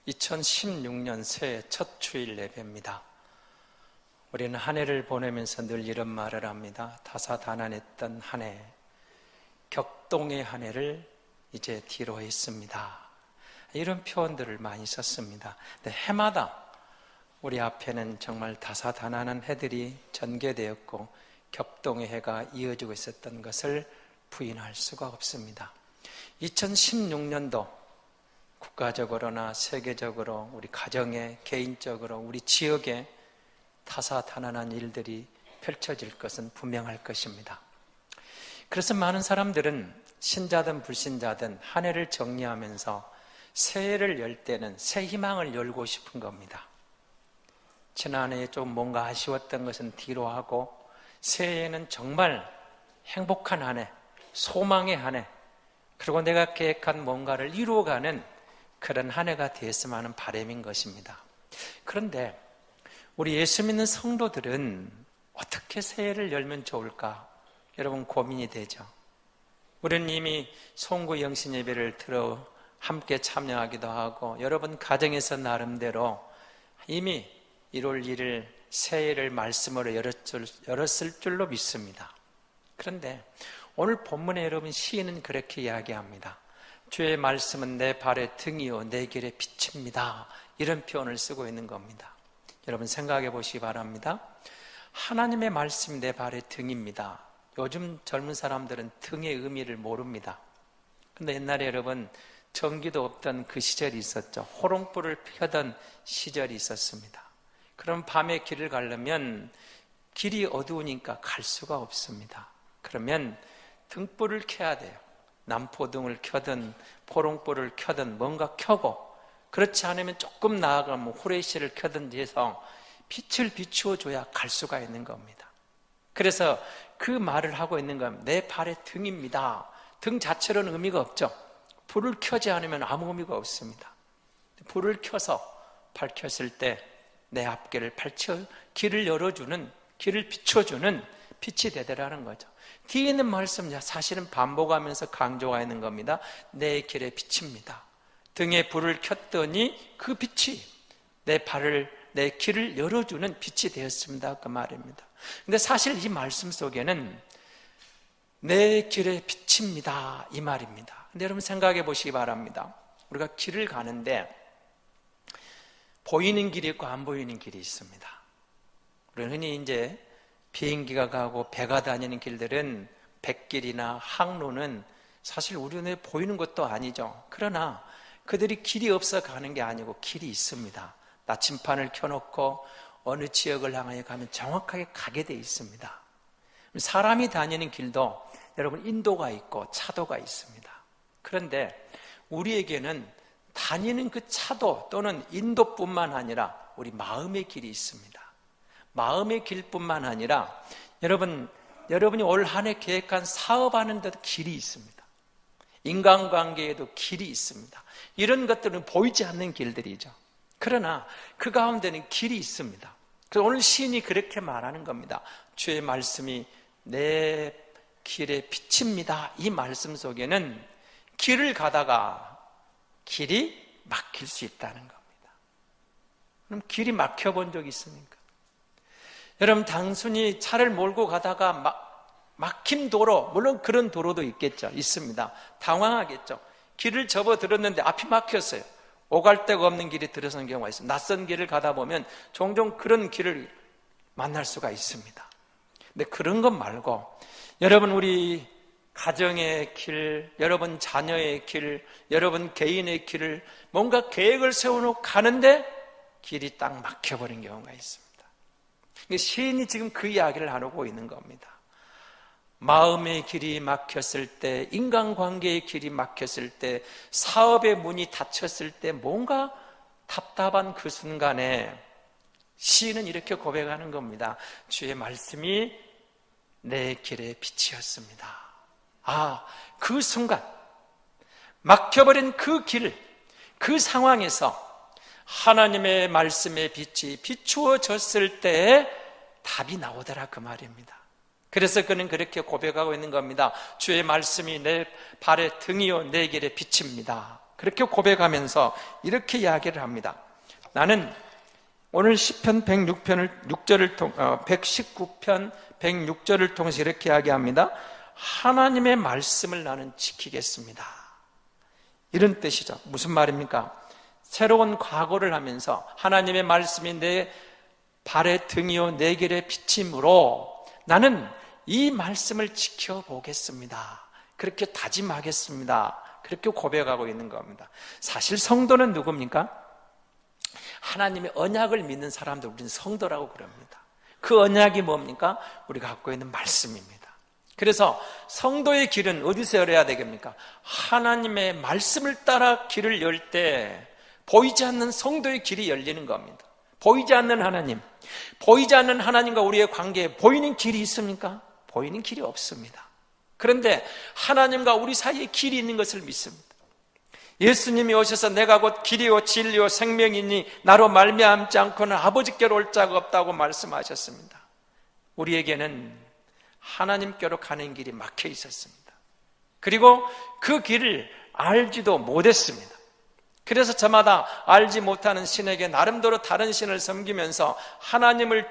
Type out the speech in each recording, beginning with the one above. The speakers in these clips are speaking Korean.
2016년 새해 첫 주일 예배입니다. 우리는 한 해를 보내면서 늘 이런 말을 합니다. 다사다난했던 한 해, 격동의 한 해를 이제 뒤로 했습니다. 이런 표현들을 많이 썼습니다. 근데 해마다 우리 앞에는 정말 다사다난한 해들이 전개되었고 격동의 해가 이어지고 있었던 것을 부인할 수가 없습니다. 2016년도 국가적으로나 세계적으로 우리 가정에, 개인적으로 우리 지역에 다사다난한 일들이 펼쳐질 것은 분명할 것입니다. 그래서 많은 사람들은 신자든 불신자든 한 해를 정리하면서 새해를 열 때는 새 희망을 열고 싶은 겁니다. 지난해에 좀 뭔가 아쉬웠던 것은 뒤로 하고 새해에는 정말 행복한 한 해, 소망의 한 해, 그리고 내가 계획한 뭔가를 이루어가는 그런 한 해가 되었으면 하는 바람인 것입니다. 그런데 우리 예수 믿는 성도들은 어떻게 새해를 열면 좋을까? 여러분 고민이 되죠. 우리는 이미 송구 영신 예배를 들어 함께 참여하기도 하고 여러분 가정에서 나름대로 이미 1월 1일 새해를 말씀으로 열었을 줄로 믿습니다. 그런데 오늘 본문에 여러분 시인은 그렇게 이야기합니다. 주의 말씀은 내 발의 등이요 내 길의 빛입니다. 이런 표현을 쓰고 있는 겁니다. 여러분 생각해 보시기 바랍니다. 하나님의 말씀이 내 발의 등입니다. 요즘 젊은 사람들은 등의 의미를 모릅니다. 그런데 옛날에 여러분 전기도 없던 그 시절이 있었죠. 호롱불을 펴던 시절이 있었습니다. 그럼 밤에 길을 가려면 길이 어두우니까 갈 수가 없습니다. 그러면 등불을 켜야 돼요. 남포등을 켜든 포롱불을 켜든 뭔가 켜고, 그렇지 않으면 조금 나아가면 후레쉬를 켜든지 해서 빛을 비추어 줘야 갈 수가 있는 겁니다. 그래서 그 말을 하고 있는 겁니다. 내 발의 등입니다. 등 자체로는 의미가 없죠. 불을 켜지 않으면 아무 의미가 없습니다. 불을 켜서 밝혔을 때 내 앞길을 길을 열어주는, 길을 비춰주는 빛이 되더라는 거죠. 뒤에 있는 말씀 사실은 반복하면서 강조가 있는 겁니다. 내 길의 빛입니다. 등에 불을 켰더니 그 빛이 내 길을 열어주는 빛이 되었습니다. 그 말입니다. 근데 사실 이 말씀 속에는 내 길의 빛입니다. 이 말입니다. 근데 여러분 생각해 보시기 바랍니다. 우리가 길을 가는데 보이는 길이 있고 안 보이는 길이 있습니다. 우리는 흔히 이제 비행기가 가고 배가 다니는 길들은 백길이나 항로는 사실 우리 눈에 보이는 것도 아니죠. 그러나 그들이 길이 없어 가는 게 아니고 길이 있습니다. 나침판을 켜놓고 어느 지역을 향하여 가면 정확하게 가게 돼 있습니다. 사람이 다니는 길도 여러분 인도가 있고 차도가 있습니다. 그런데 우리에게는 다니는 그 차도 또는 인도뿐만 아니라 우리 마음의 길이 있습니다. 마음의 길뿐만 아니라 여러분이 올 한 해 계획한 사업하는 데도 길이 있습니다. 인간관계에도 길이 있습니다. 이런 것들은 보이지 않는 길들이죠. 그러나 그 가운데는 길이 있습니다. 그래서 오늘 시인이 그렇게 말하는 겁니다. 주의 말씀이 내 길의 빛입니다. 이 말씀 속에는 길을 가다가 길이 막힐 수 있다는 겁니다. 그럼 길이 막혀본 적 있습니까? 여러분 단순히 차를 몰고 가다가 막힌 도로, 물론 그런 도로도 있습니다. 당황하겠죠. 길을 접어들었는데 앞이 막혔어요. 오갈 데가 없는 길이 들어서는 경우가 있습니다. 낯선 길을 가다 보면 종종 그런 길을 만날 수가 있습니다. 근데 그런 것 말고 여러분 우리 가정의 길, 여러분 자녀의 길, 여러분 개인의 길을 뭔가 계획을 세워놓고 가는데 길이 딱 막혀버린 경우가 있습니다. 시인이 지금 그 이야기를 하고 있는 겁니다. 마음의 길이 막혔을 때, 인간관계의 길이 막혔을 때, 사업의 문이 닫혔을 때 뭔가 답답한 그 순간에 시인은 이렇게 고백하는 겁니다. 주의 말씀이 내 길의 빛이었습니다. 그 순간 막혀버린 그 길, 그 상황에서 하나님의 말씀의 빛이 비추어졌을 때에 답이 나오더라 그 말입니다. 그래서 그는 그렇게 고백하고 있는 겁니다. 주의 말씀이 내 발의 등이요 내 길의 빛입니다. 그렇게 고백하면서 이렇게 이야기를 합니다. 나는 오늘 시편 119편 106절을 통해서 이렇게 이야기합니다. 하나님의 말씀을 나는 지키겠습니다. 이런 뜻이죠. 무슨 말입니까? 새로운 각오를 하면서 하나님의 말씀이 내 발의 등이요 내 길의 비침으로 나는 이 말씀을 지켜보겠습니다. 그렇게 다짐하겠습니다. 그렇게 고백하고 있는 겁니다. 사실 성도는 누굽니까? 하나님의 언약을 믿는 사람들, 우리는 성도라고 그럽니다. 그 언약이 뭡니까? 우리가 갖고 있는 말씀입니다. 그래서 성도의 길은 어디서 열어야 되겠습니까? 하나님의 말씀을 따라 길을 열 때 보이지 않는 성도의 길이 열리는 겁니다. 보이지 않는 하나님, 보이지 않는 하나님과 우리의 관계에 보이는 길이 있습니까? 보이는 길이 없습니다. 그런데 하나님과 우리 사이에 길이 있는 것을 믿습니다. 예수님이 오셔서 내가 곧 길이요 진리요 생명이니 나로 말미암지 않고는 아버지께로 올 자가 없다고 말씀하셨습니다. 우리에게는 하나님께로 가는 길이 막혀 있었습니다. 그리고 그 길을 알지도 못했습니다. 그래서 저마다 알지 못하는 신에게 나름대로 다른 신을 섬기면서 하나님을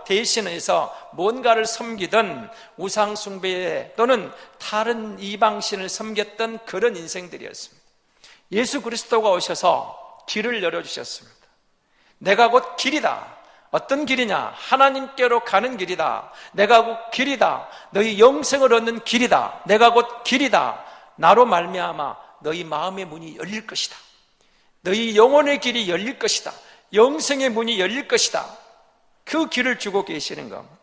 대신해서 뭔가를 섬기던 우상숭배에 또는 다른 이방신을 섬겼던 그런 인생들이었습니다. 예수 그리스도가 오셔서 길을 열어주셨습니다. 내가 곧 길이다. 어떤 길이냐? 하나님께로 가는 길이다. 내가 곧 길이다. 너희 영생을 얻는 길이다. 내가 곧 길이다. 나로 말미암아 너희 마음의 문이 열릴 것이다. 너희 영혼의 길이 열릴 것이다. 영생의 문이 열릴 것이다. 그 길을 주고 계시는 겁니다.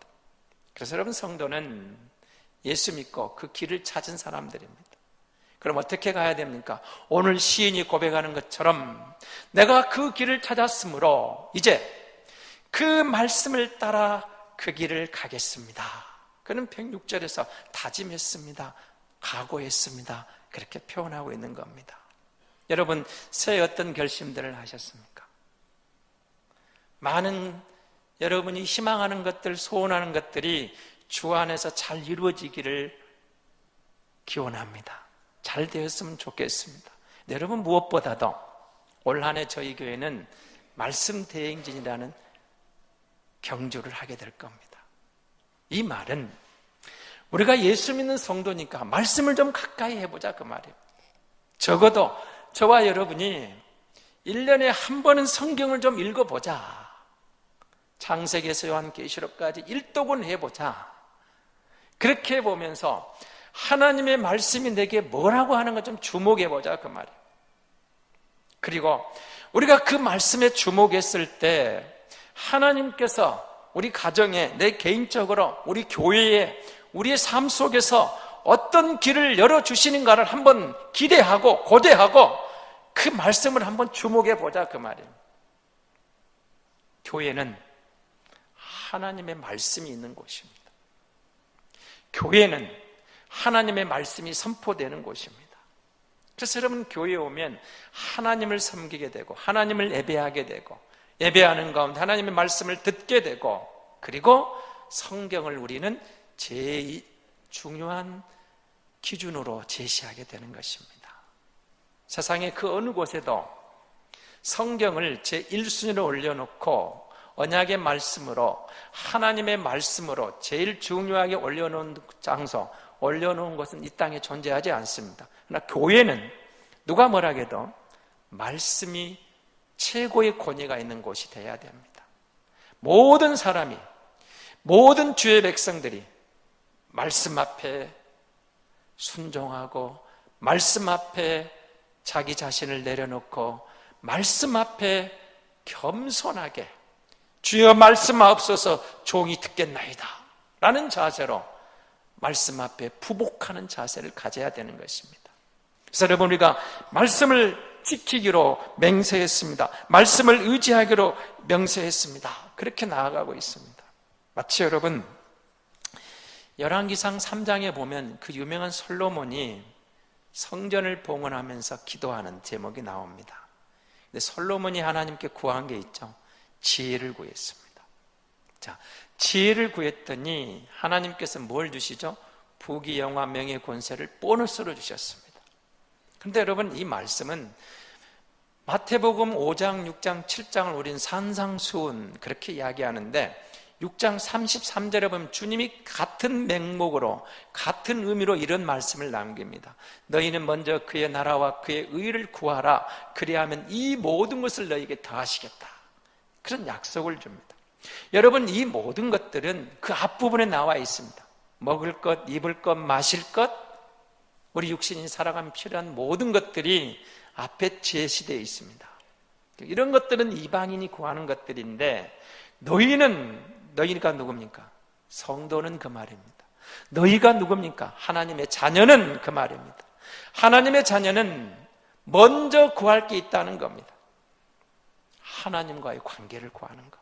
그래서 여러분, 성도는 예수 믿고 그 길을 찾은 사람들입니다. 그럼 어떻게 가야 됩니까? 오늘 시인이 고백하는 것처럼 내가 그 길을 찾았으므로 이제 그 말씀을 따라 그 길을 가겠습니다. 그는 106절에서 다짐했습니다. 각오했습니다. 그렇게 표현하고 있는 겁니다. 여러분, 새해 어떤 결심들을 하셨습니까? 많은 여러분이 희망하는 것들, 소원하는 것들이 주 안에서 잘 이루어지기를 기원합니다. 잘 되었으면 좋겠습니다. 여러분, 무엇보다도 올 한 해 저희 교회는 말씀 대행진이라는 경주를 하게 될 겁니다. 이 말은 우리가 예수 믿는 성도니까 말씀을 좀 가까이 해보자, 그 말이에요. 적어도 저와 여러분이 1년에 한 번은 성경을 좀 읽어보자. 창세기에서 요한계시록까지 일독은 해보자. 그렇게 해보면서 하나님의 말씀이 내게 뭐라고 하는 것 좀 주목해보자, 그 말이에요. 그리고 우리가 그 말씀에 주목했을 때 하나님께서 우리 가정에, 내 개인적으로, 우리 교회에, 우리의 삶 속에서 어떤 길을 열어주시는가를 한번 기대하고 고대하고 그 말씀을 한번 주목해보자, 그 말이에요. 교회는 하나님의 말씀이 있는 곳입니다. 교회는 하나님의 말씀이 선포되는 곳입니다. 그래서 여러분, 교회에 오면 하나님을 섬기게 되고 하나님을 예배하게 되고 예배하는 가운데 하나님의 말씀을 듣게 되고 그리고 성경을 우리는 제일 중요한 기준으로 제시하게 되는 것입니다. 세상의 그 어느 곳에도 성경을 제1순위로 올려놓고 언약의 말씀으로 하나님의 말씀으로 제일 중요하게 올려놓은 장소, 올려놓은 것은 이 땅에 존재하지 않습니다. 그러나 교회는 누가 뭐라 해도 말씀이 최고의 권위가 있는 곳이 되어야 됩니다. 모든 사람이, 모든 주의 백성들이 말씀 앞에 순종하고 말씀 앞에 자기 자신을 내려놓고 말씀 앞에 겸손하게 주여 말씀하옵소서 종이 듣겠나이다 라는 자세로 말씀 앞에 부복하는 자세를 가져야 되는 것입니다. 그래서 여러분, 우리가 말씀을 지키기로 맹세했습니다. 말씀을 의지하기로 명세했습니다. 그렇게 나아가고 있습니다. 마치 여러분, 열왕기상 3장에 보면 그 유명한 솔로몬이 성전을 봉헌하면서 기도하는 제목이 나옵니다. 근데 솔로몬이 하나님께 구한 게 있죠. 지혜를 구했습니다. 자, 지혜를 구했더니 하나님께서 뭘 주시죠? 부귀, 영화, 명예, 권세를 보너스로 주셨습니다. 그런데 여러분, 이 말씀은 마태복음 5장, 6장, 7장을 우리는 산상수훈 그렇게 이야기하는데 6장 33절에 보면 주님이 같은 맹목으로 같은 의미로 이런 말씀을 남깁니다. 너희는 먼저 그의 나라와 그의 의를 구하라. 그리하면 이 모든 것을 너희에게 더하시겠다. 그런 약속을 줍니다. 여러분, 이 모든 것들은 그 앞부분에 나와 있습니다. 먹을 것, 입을 것, 마실 것, 우리 육신이 살아가면 필요한 모든 것들이 앞에 제시되어 있습니다. 이런 것들은 이방인이 구하는 것들인데 너희가 누굽니까? 성도는 그 말입니다. 너희가 누굽니까? 하나님의 자녀는 그 말입니다. 하나님의 자녀는 먼저 구할 게 있다는 겁니다. 하나님과의 관계를 구하는 겁니다.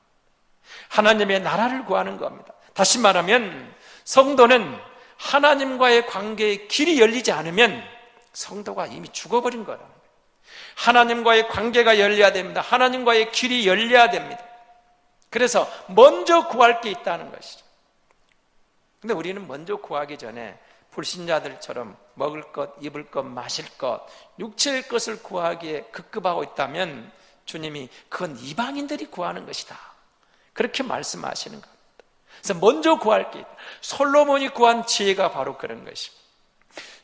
하나님의 나라를 구하는 겁니다. 다시 말하면 성도는 하나님과의 관계의 길이 열리지 않으면 성도가 이미 죽어버린 거라는 거예요. 하나님과의 관계가 열려야 됩니다. 하나님과의 길이 열려야 됩니다. 그래서 먼저 구할 게 있다는 것이죠. 근데 우리는 먼저 구하기 전에 불신자들처럼 먹을 것, 입을 것, 마실 것, 육체의 것을 구하기에 급급하고 있다면 주님이 그건 이방인들이 구하는 것이다. 그렇게 말씀하시는 겁니다. 그래서 먼저 구할 게 있다. 솔로몬이 구한 지혜가 바로 그런 것입니다.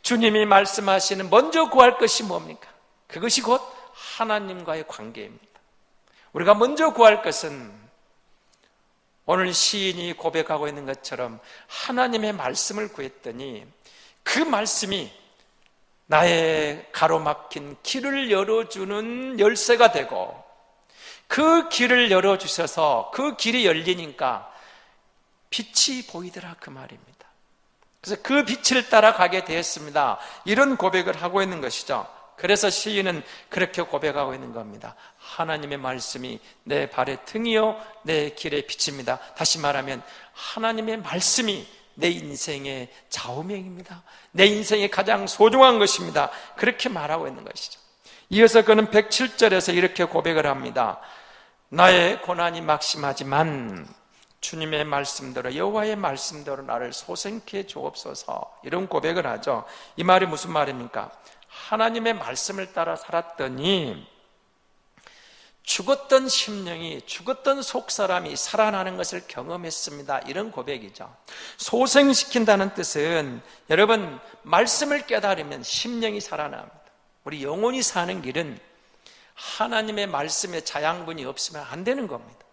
주님이 말씀하시는 먼저 구할 것이 뭡니까? 그것이 곧 하나님과의 관계입니다. 우리가 먼저 구할 것은 오늘 시인이 고백하고 있는 것처럼 하나님의 말씀을 구했더니 그 말씀이 나의 가로막힌 길을 열어주는 열쇠가 되고 그 길을 열어주셔서 그 길이 열리니까 빛이 보이더라 그 말입니다. 그래서 그 빛을 따라가게 되었습니다. 이런 고백을 하고 있는 것이죠. 그래서 시인은 그렇게 고백하고 있는 겁니다. 하나님의 말씀이 내 발의 등이요 내 길의 빛입니다. 다시 말하면 하나님의 말씀이 내 인생의 좌우명입니다. 내 인생의 가장 소중한 것입니다. 그렇게 말하고 있는 것이죠. 이어서 그는 107절에서 이렇게 고백을 합니다. 나의 고난이 막심하지만 주님의 말씀대로 여호와의 말씀대로 나를 소생케 해 주옵소서. 이런 고백을 하죠. 이 말이 무슨 말입니까? 하나님의 말씀을 따라 살았더니 죽었던 심령이, 죽었던 속사람이 살아나는 것을 경험했습니다. 이런 고백이죠. 소생시킨다는 뜻은 여러분, 말씀을 깨달으면 심령이 살아납니다. 우리 영혼이 사는 길은 하나님의 말씀에 자양분이 없으면 안 되는 겁니다.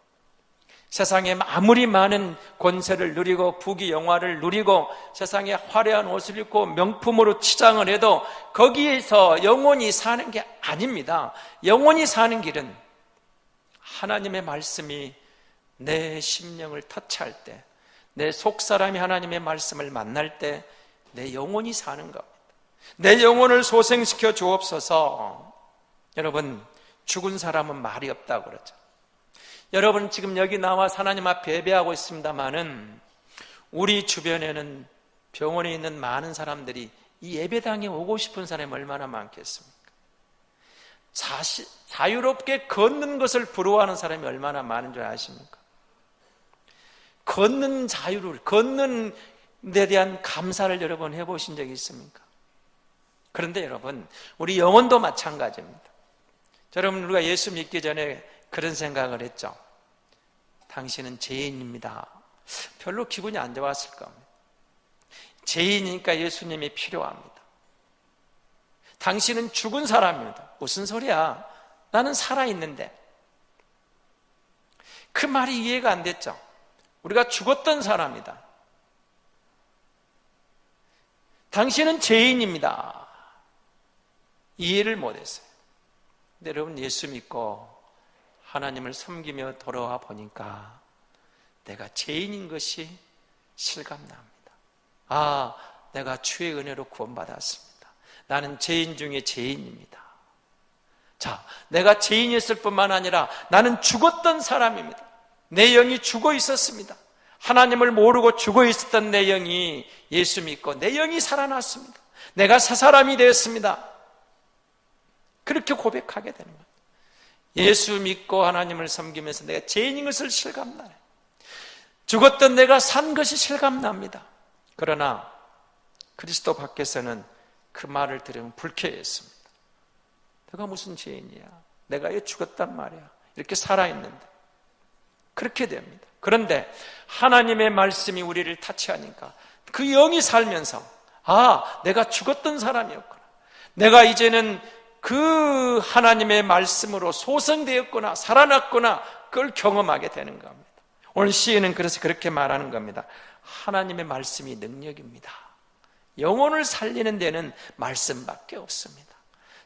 세상에 아무리 많은 권세를 누리고 부귀 영화를 누리고 세상에 화려한 옷을 입고 명품으로 치장을 해도 거기에서 영원히 사는 게 아닙니다. 영원히 사는 길은 하나님의 말씀이 내 심령을 터치할 때, 내 속사람이 하나님의 말씀을 만날 때 내 영혼이 사는 겁니다. 내 영혼을 소생시켜 주옵소서. 여러분, 죽은 사람은 말이 없다고 그러죠. 여러분, 지금 여기 나와 하나님 앞에 예배하고 있습니다마는 우리 주변에는 병원에 있는 많은 사람들이 이 예배당에 오고 싶은 사람이 얼마나 많겠습니까? 자유롭게 걷는 것을 부러워하는 사람이 얼마나 많은 줄 아십니까? 걷는 자유를, 걷는 데 대한 감사를 여러분 해보신 적이 있습니까? 그런데 여러분, 우리 영혼도 마찬가지입니다. 여러분, 우리가 예수 믿기 전에 그런 생각을 했죠. 당신은 죄인입니다. 별로 기분이 안 좋았을 겁니다. 죄인이니까 예수님이 필요합니다. 당신은 죽은 사람입니다. 무슨 소리야? 나는 살아있는데. 그 말이 이해가 안 됐죠. 우리가 죽었던 사람이다. 당신은 죄인입니다. 이해를 못했어요. 근데 여러분, 예수 믿고 하나님을 섬기며 돌아와 보니까 내가 죄인인 것이 실감납니다. 아, 내가 주의 은혜로 구원받았습니다. 나는 죄인 중에 죄인입니다. 자, 내가 죄인이었을 뿐만 아니라 나는 죽었던 사람입니다. 내 영이 죽어 있었습니다. 하나님을 모르고 죽어 있었던 내 영이 예수 믿고 내 영이 살아났습니다. 내가 새 사람이 되었습니다. 그렇게 고백하게 되는 거예요. 예수 믿고 하나님을 섬기면서 내가 죄인인 것을 실감나요. 죽었던 내가 산 것이 실감납니다. 그러나 그리스도 밖에서는 그 말을 들으면 불쾌했습니다. 내가 무슨 죄인이야? 내가 왜 죽었단 말이야? 이렇게 살아있는데 그렇게 됩니다. 그런데 하나님의 말씀이 우리를 타치하니까 그 영이 살면서 내가 죽었던 사람이었구나, 내가 이제는 그 하나님의 말씀으로 소생되었구나, 살아났구나, 그걸 경험하게 되는 겁니다. 오늘 시인은 그래서 그렇게 말하는 겁니다. 하나님의 말씀이 능력입니다. 영혼을 살리는 데는 말씀밖에 없습니다.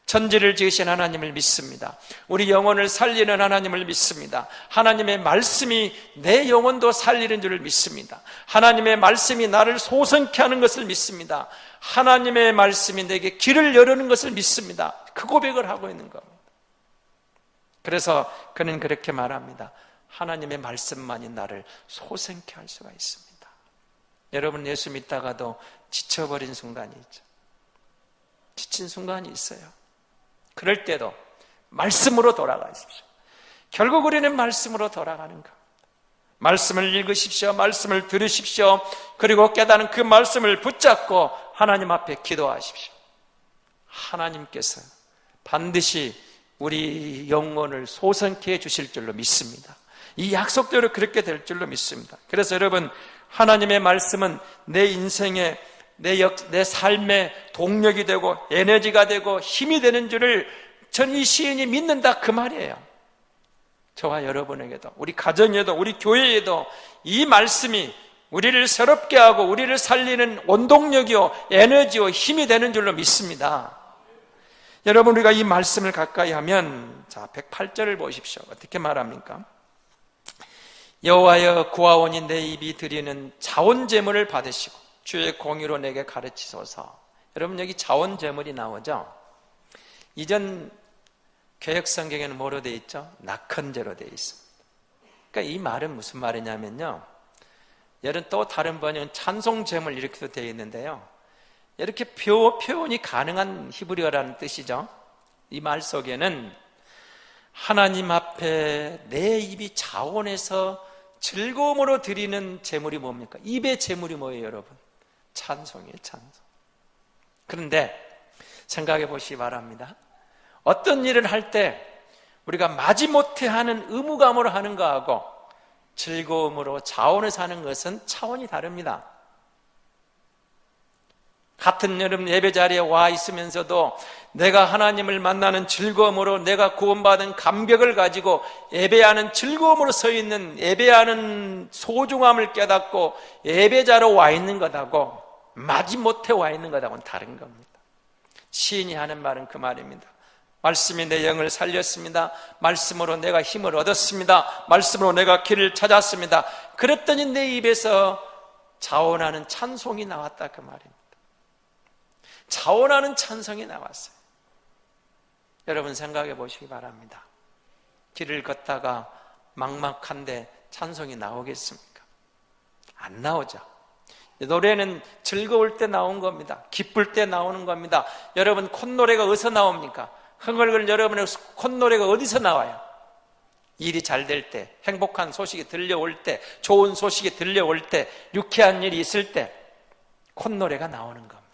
천지를 지으신 하나님을 믿습니다. 우리 영혼을 살리는 하나님을 믿습니다. 하나님의 말씀이 내 영혼도 살리는 줄을 믿습니다. 하나님의 말씀이 나를 소성케 하는 것을 믿습니다. 하나님의 말씀이 내게 길을 여르는 것을 믿습니다. 그 고백을 하고 있는 겁니다. 그래서 그는 그렇게 말합니다. 하나님의 말씀만이 나를 소생케 할 수가 있습니다. 여러분, 예수 믿다가도 지쳐버린 순간이 있죠. 지친 순간이 있어요. 그럴 때도 말씀으로 돌아가십시오. 결국 우리는 말씀으로 돌아가는 겁니다. 말씀을 읽으십시오. 말씀을 들으십시오. 그리고 깨닫는 그 말씀을 붙잡고 하나님 앞에 기도하십시오. 하나님께서 반드시 우리 영혼을 소생케 해주실 줄로 믿습니다. 이 약속대로 그렇게 될 줄로 믿습니다. 그래서 여러분, 하나님의 말씀은 내 인생의 내 삶의 동력이 되고 에너지가 되고 힘이 되는 줄을 전 이 시인이 믿는다, 그 말이에요. 저와 여러분에게도, 우리 가정에도, 우리 교회에도 이 말씀이 우리를 새롭게 하고 우리를 살리는 원동력이요 에너지요 힘이 되는 줄로 믿습니다. 여러분, 우리가 이 말씀을 가까이 하면, 자 108절을 보십시오. 어떻게 말합니까? 여호와여, 구하오니 내 입이 드리는 자원제물을 받으시고 주의 공의로 내게 가르치소서. 여러분, 여기 자원제물이 나오죠? 이전 개혁성경에는 뭐로 되어 있죠? 낙헌제로 되어 있습니다. 그러니까 이 말은 무슨 말이냐면요, 여러분, 또 다른 번역은 찬송제물 이렇게도 되어 있는데요, 이렇게 표현이 가능한 히브리어라는 뜻이죠. 이 말 속에는 하나님 앞에 내 입이 자원해서 즐거움으로 드리는 제물이 뭡니까? 입의 제물이 뭐예요, 여러분? 찬송이에요, 찬송. 그런데 생각해 보시기 바랍니다. 어떤 일을 할 때 우리가 마지못해 하는 의무감으로 하는 거하고 즐거움으로 자원해서 하는 것은 차원이 다릅니다. 같은 여름 예배 자리에 와 있으면서도 내가 하나님을 만나는 즐거움으로, 내가 구원받은 감격을 가지고 예배하는 즐거움으로 서 있는, 예배하는 소중함을 깨닫고 예배자로 와 있는 것하고 마지못해 와 있는 것하고는 다른 겁니다. 시인이 하는 말은 그 말입니다. 말씀이 내 영을 살렸습니다. 말씀으로 내가 힘을 얻었습니다. 말씀으로 내가 길을 찾았습니다. 그랬더니 내 입에서 자원하는 찬송이 나왔다, 그 말입니다. 자원하는 찬송이 나왔어요. 여러분, 생각해 보시기 바랍니다. 길을 걷다가 막막한데 찬송이 나오겠습니까? 안 나오죠. 노래는 즐거울 때 나온 겁니다. 기쁠 때 나오는 겁니다. 여러분, 콧노래가 어디서 나옵니까? 흥얼거릴 여러분의 콧노래가 어디서 나와요? 일이 잘 될 때, 행복한 소식이 들려올 때, 좋은 소식이 들려올 때, 유쾌한 일이 있을 때 콧노래가 나오는 겁니다.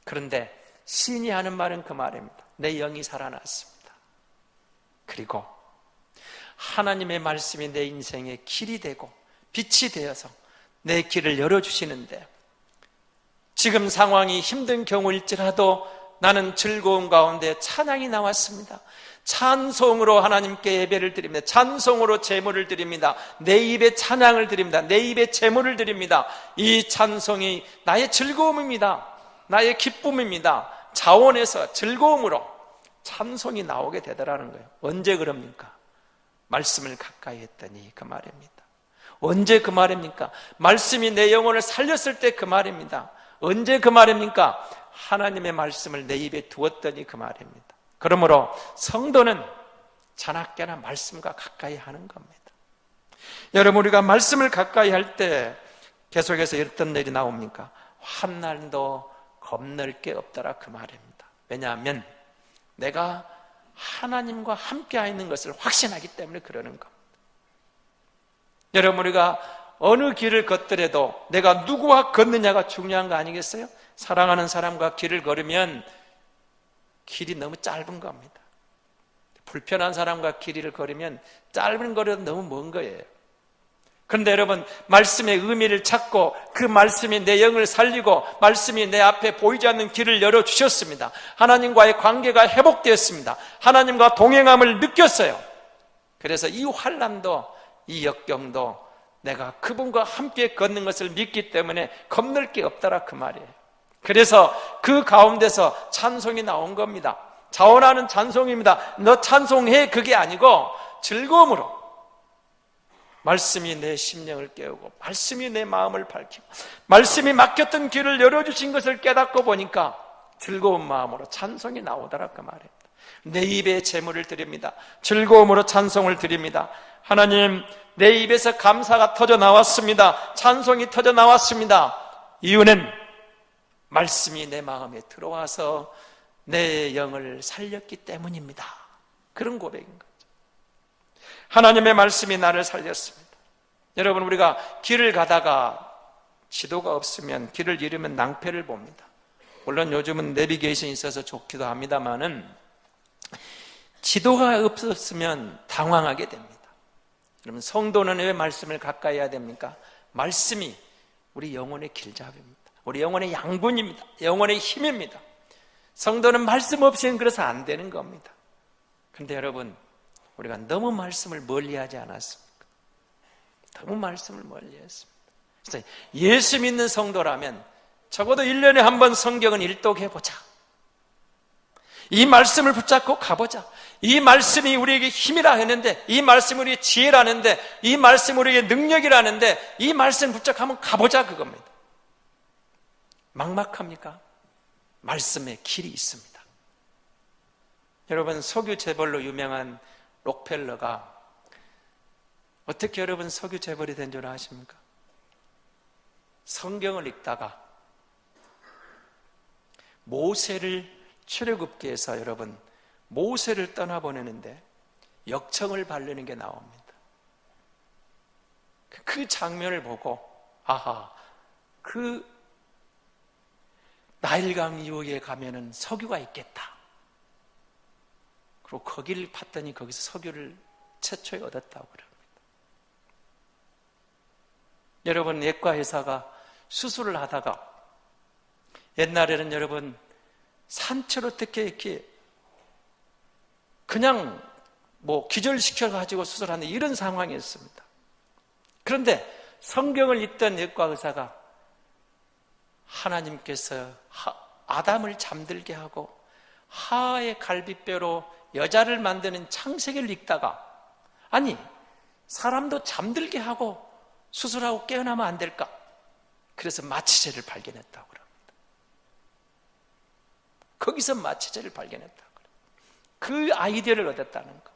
그런데 시인이 하는 말은 그 말입니다. 내 영이 살아났습니다. 그리고 하나님의 말씀이 내 인생의 길이 되고 빛이 되어서 내 길을 열어주시는데, 지금 상황이 힘든 경우일지라도 나는 즐거움 가운데 찬양이 나왔습니다. 찬송으로 하나님께 예배를 드립니다. 찬송으로 제물을 드립니다. 내 입에 찬양을 드립니다. 내 입에 제물을 드립니다. 이 찬송이 나의 즐거움입니다. 나의 기쁨입니다. 자원해서 즐거움으로 찬송이 나오게 되더라는 거예요. 언제 그럽니까? 말씀을 가까이 했더니, 그 말입니다. 언제 그 말입니까? 말씀이 내 영혼을 살렸을 때 그 말입니다. 언제 그 말입니까? 하나님의 말씀을 내 입에 두었더니 그 말입니다. 그러므로 성도는 자나깨나 말씀과 가까이 하는 겁니다. 여러분, 우리가 말씀을 가까이 할 때 계속해서 어떤 일이 나옵니까? 환난도 겁낼 게 없더라, 그 말입니다. 왜냐하면 내가 하나님과 함께 있는 것을 확신하기 때문에 그러는 겁니다. 여러분, 우리가 어느 길을 걷더라도 내가 누구와 걷느냐가 중요한 거 아니겠어요? 사랑하는 사람과 길을 걸으면 길이 너무 짧은 겁니다. 불편한 사람과 길이를 걸으면 짧은 거리도 너무 먼 거예요. 그런데 여러분, 말씀의 의미를 찾고 그 말씀이 내 영을 살리고 말씀이 내 앞에 보이지 않는 길을 열어주셨습니다. 하나님과의 관계가 회복되었습니다. 하나님과 동행함을 느꼈어요. 그래서 이 환난도 이 역경도 내가 그분과 함께 걷는 것을 믿기 때문에 겁낼 게 없더라 그 말이에요. 그래서 그 가운데서 찬송이 나온 겁니다. 자원하는 찬송입니다. 너 찬송해, 그게 아니고 즐거움으로 말씀이 내 심령을 깨우고 말씀이 내 마음을 밝히고 말씀이 막혔던 길을 열어주신 것을 깨닫고 보니까 즐거운 마음으로 찬송이 나오더라 그 말입니다. 내 입에 제물을 드립니다. 즐거움으로 찬송을 드립니다. 하나님, 내 입에서 감사가 터져 나왔습니다. 찬송이 터져 나왔습니다. 이유는 말씀이 내 마음에 들어와서 내 영을 살렸기 때문입니다. 그런 고백인 거죠. 하나님의 말씀이 나를 살렸습니다. 여러분, 우리가 길을 가다가 지도가 없으면 길을 잃으면 낭패를 봅니다. 물론 요즘은 내비게이션이 있어서 좋기도 합니다만은 지도가 없었으면 당황하게 됩니다. 여러분, 성도는 왜 말씀을 가까이 해야 됩니까? 말씀이 우리 영혼의 길잡이입니다. 우리 영혼의 양분입니다. 영혼의 힘입니다. 성도는 말씀 없이는 그래서 안 되는 겁니다. 그런데 여러분, 우리가 너무 말씀을 멀리하지 않았습니까? 너무 말씀을 멀리했습니다. 그래서 예수 믿는 성도라면 적어도 1년에 한 번 성경은 일독해보자. 이 말씀을 붙잡고 가보자. 이 말씀이 우리에게 힘이라 했는데, 이 말씀이 우리의 지혜라는데, 이 말씀이 우리에게 능력이라는데, 이 말씀 붙잡고 한번 가보자 그겁니다. 막막합니까? 말씀에 길이 있습니다. 여러분, 석유 재벌로 유명한 록펠러가 어떻게 여러분 석유 재벌이 된 줄 아십니까? 성경을 읽다가 모세를 출애굽기에서 여러분 모세를 떠나보내는데 역청을 바르는 게 나옵니다. 그 장면을 보고 아하, 그 나일강 이후에 가면은 석유가 있겠다. 그리고 거기를 봤더니 거기서 석유를 최초에 얻었다고 그럽니다. 여러분, 예과 의사가 수술을 하다가 옛날에는 여러분 산채로 어떻게 이렇게 그냥 기절시켜가지고 수술하는 이런 상황이었습니다. 그런데 성경을 읽던 예과 의사가 하나님께서 아담을 잠들게 하고 하의 갈비뼈로 여자를 만드는 창세기를 읽다가 아니, 사람도 잠들게 하고 수술하고 깨어나면 안 될까? 그래서 마취제를 발견했다고 합니다. 거기서 마취제를 발견했다고 합니다. 그 아이디어를 얻었다는 것.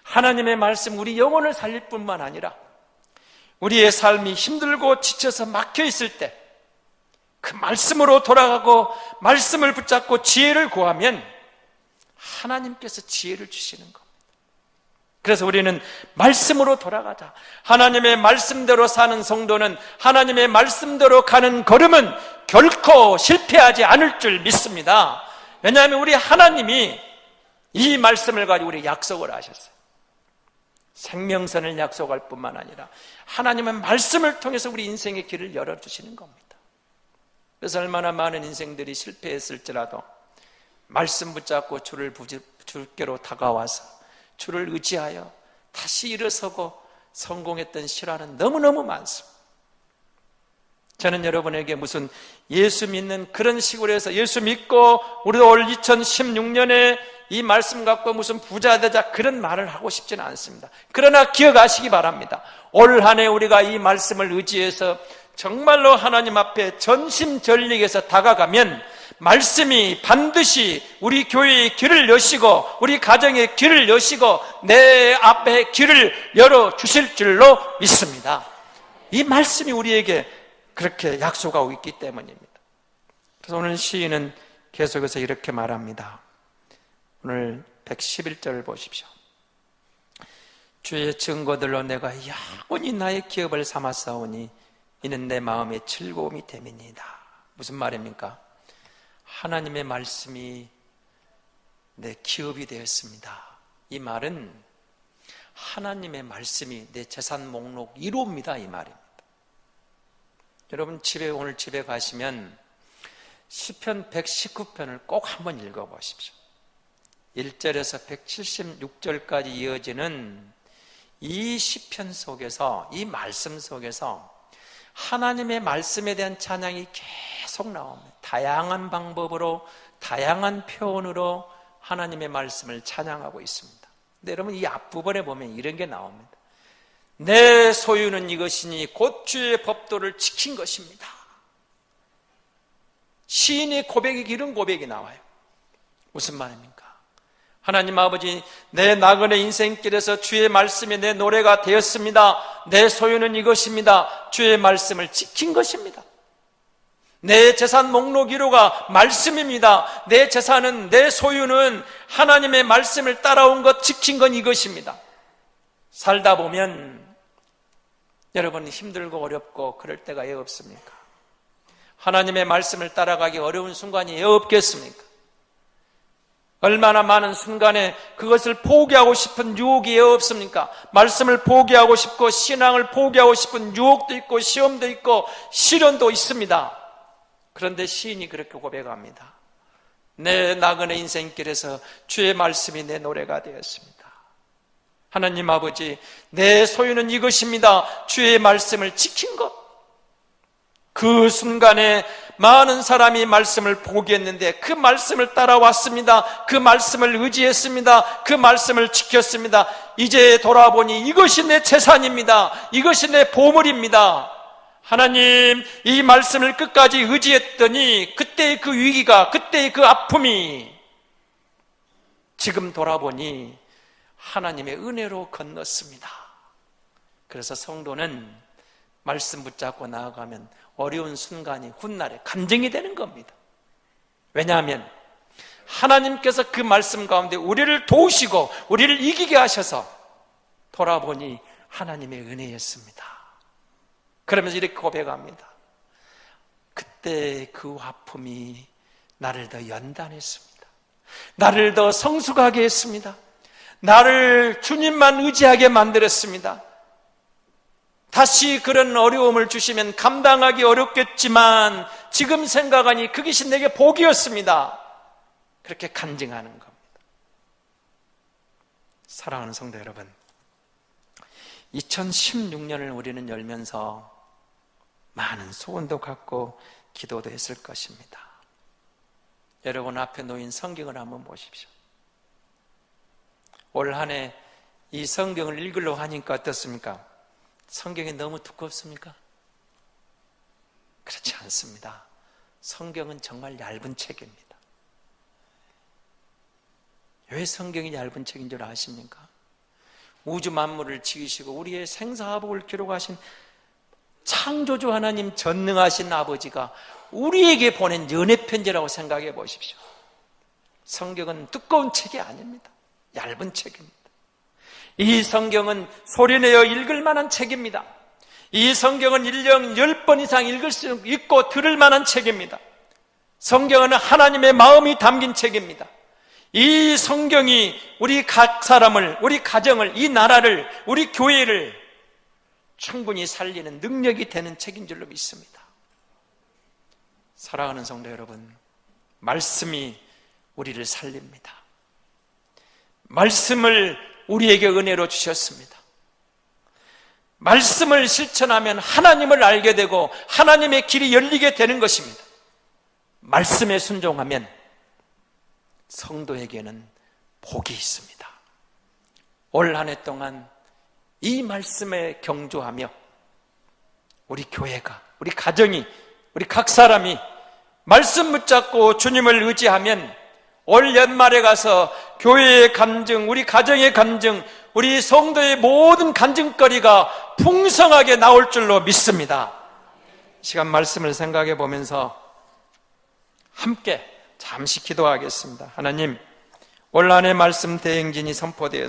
하나님의 말씀, 우리 영혼을 살릴 뿐만 아니라 우리의 삶이 힘들고 지쳐서 막혀 있을 때 그 말씀으로 돌아가고 말씀을 붙잡고 지혜를 구하면 하나님께서 지혜를 주시는 겁니다. 그래서 우리는 말씀으로 돌아가자. 하나님의 말씀대로 사는 성도는 하나님의 말씀대로 가는 걸음은 결코 실패하지 않을 줄 믿습니다. 왜냐하면 우리 하나님이 이 말씀을 가지고 우리 약속을 하셨어요. 생명선을 약속할 뿐만 아니라 하나님은 말씀을 통해서 우리 인생의 길을 열어주시는 겁니다. 그래서 얼마나 많은 인생들이 실패했을지라도 말씀 붙잡고 주께로 다가와서 주를 의지하여 다시 일어서고 성공했던 실화는 너무너무 많습니다. 저는 여러분에게 무슨 예수 믿는 그런 식으로 해서 예수 믿고 우리도 올 2016년에 이 말씀 갖고 무슨 부자 되자 그런 말을 하고 싶지는 않습니다. 그러나 기억하시기 바랍니다. 올 한 해 우리가 이 말씀을 의지해서 정말로 하나님 앞에 전심전력해서 다가가면 말씀이 반드시 우리 교회의 길을 여시고 우리 가정의 길을 여시고 내 앞에 길을 열어주실 줄로 믿습니다. 이 말씀이 우리에게 그렇게 약속하고 있기 때문입니다. 그래서 오늘 시인은 계속해서 이렇게 말합니다. 오늘 111절을 보십시오. 주의 증거들로 내가 영원히 나의 기업을 삼았사오니 이는 내 마음의 즐거움이 됨이니이다. 무슨 말입니까? 하나님의 말씀이 내 기업이 되었습니다. 이 말은 하나님의 말씀이 내 재산 목록 1호입니다. 이 말입니다. 여러분 오늘 집에 가시면 시편 119편을 꼭 한번 읽어보십시오. 1절에서 176절까지 이어지는 이 시편 속에서, 이 말씀 속에서 하나님의 말씀에 대한 찬양이 계속 나옵니다. 다양한 방법으로, 다양한 표현으로 하나님의 말씀을 찬양하고 있습니다. 근데 여러분, 이 앞부분에 보면 이런 게 나옵니다. 내 소유는 이것이니 곧 주의 법도를 지킨 것입니다. 시인의 고백이, 이런 고백이 나와요. 무슨 말입니까? 하나님 아버지, 내 나그네 인생길에서 주의 말씀이 내 노래가 되었습니다. 내 소유는 이것입니다. 주의 말씀을 지킨 것입니다. 내 재산 목록 1호가 말씀입니다. 내 재산은, 내 소유는 하나님의 말씀을 따라온 것, 지킨 건 이것입니다. 살다 보면 여러분 힘들고 어렵고 그럴 때가 왜 없습니까? 하나님의 말씀을 따라가기 어려운 순간이 왜 없겠습니까? 얼마나 많은 순간에 그것을 포기하고 싶은 유혹이 왜 없습니까? 말씀을 포기하고 싶고 신앙을 포기하고 싶은 유혹도 있고 시험도 있고 시련도 있습니다. 그런데 시인이 그렇게 고백합니다. 내 나그네 인생길에서 주의 말씀이 내 노래가 되었습니다. 하나님 아버지, 내 소유는 이것입니다. 주의 말씀을 지킨 것. 그 순간에 많은 사람이 말씀을 포기했는데 그 말씀을 따라왔습니다. 그 말씀을 의지했습니다. 그 말씀을 지켰습니다. 이제 돌아보니 이것이 내 재산입니다. 이것이 내 보물입니다. 하나님, 이 말씀을 끝까지 의지했더니 그때의 그 위기가, 그때의 그 아픔이 지금 돌아보니 하나님의 은혜로 건넜습니다. 그래서 성도는 말씀 붙잡고 나아가면 어려운 순간이 훗날에 간증이 되는 겁니다. 왜냐하면 하나님께서 그 말씀 가운데 우리를 도우시고 우리를 이기게 하셔서 돌아보니 하나님의 은혜였습니다. 그러면서 이렇게 고백합니다. 그때 그 아픔이 나를 더 연단했습니다. 나를 더 성숙하게 했습니다. 나를 주님만 의지하게 만들었습니다. 다시 그런 어려움을 주시면 감당하기 어렵겠지만 지금 생각하니 그것이 내게 복이었습니다. 그렇게 간증하는 겁니다. 사랑하는 성도 여러분, 2016년을 우리는 열면서 많은 소원도 갖고 기도도 했을 것입니다. 여러분 앞에 놓인 성경을 한번 보십시오. 올 한 해 이 성경을 읽으려고 하니까 어떻습니까? 성경이 너무 두껍습니까? 그렇지 않습니다. 성경은 정말 얇은 책입니다. 왜 성경이 얇은 책인 줄 아십니까? 우주 만물을 지으시고 우리의 생사화복을 기록하신 창조주 하나님, 전능하신 아버지가 우리에게 보낸 연애편지라고 생각해 보십시오. 성경은 두꺼운 책이 아닙니다. 얇은 책입니다. 이 성경은 소리내어 읽을 만한 책입니다. 이 성경은 1년 10번 이상 읽을 수 있고 들을 만한 책입니다. 성경은 하나님의 마음이 담긴 책입니다. 이 성경이 우리 각 사람을, 우리 가정을, 이 나라를, 우리 교회를 충분히 살리는 능력이 되는 책인 줄로 믿습니다. 사랑하는 성도 여러분, 말씀이 우리를 살립니다. 말씀을 우리에게 은혜로 주셨습니다. 말씀을 실천하면 하나님을 알게 되고 하나님의 길이 열리게 되는 것입니다. 말씀에 순종하면 성도에게는 복이 있습니다. 올 한 해 동안 이 말씀에 경주하며 우리 교회가, 우리 가정이, 우리 각 사람이 말씀 붙잡고 주님을 의지하면 올 연말에 가서 교회의 간증, 우리 가정의 간증, 우리 성도의 모든 간증거리가 풍성하게 나올 줄로 믿습니다. 시간 말씀을 생각해 보면서 함께 잠시 기도하겠습니다. 하나님, 올 한 해 말씀 대행진이 선포되었습니다.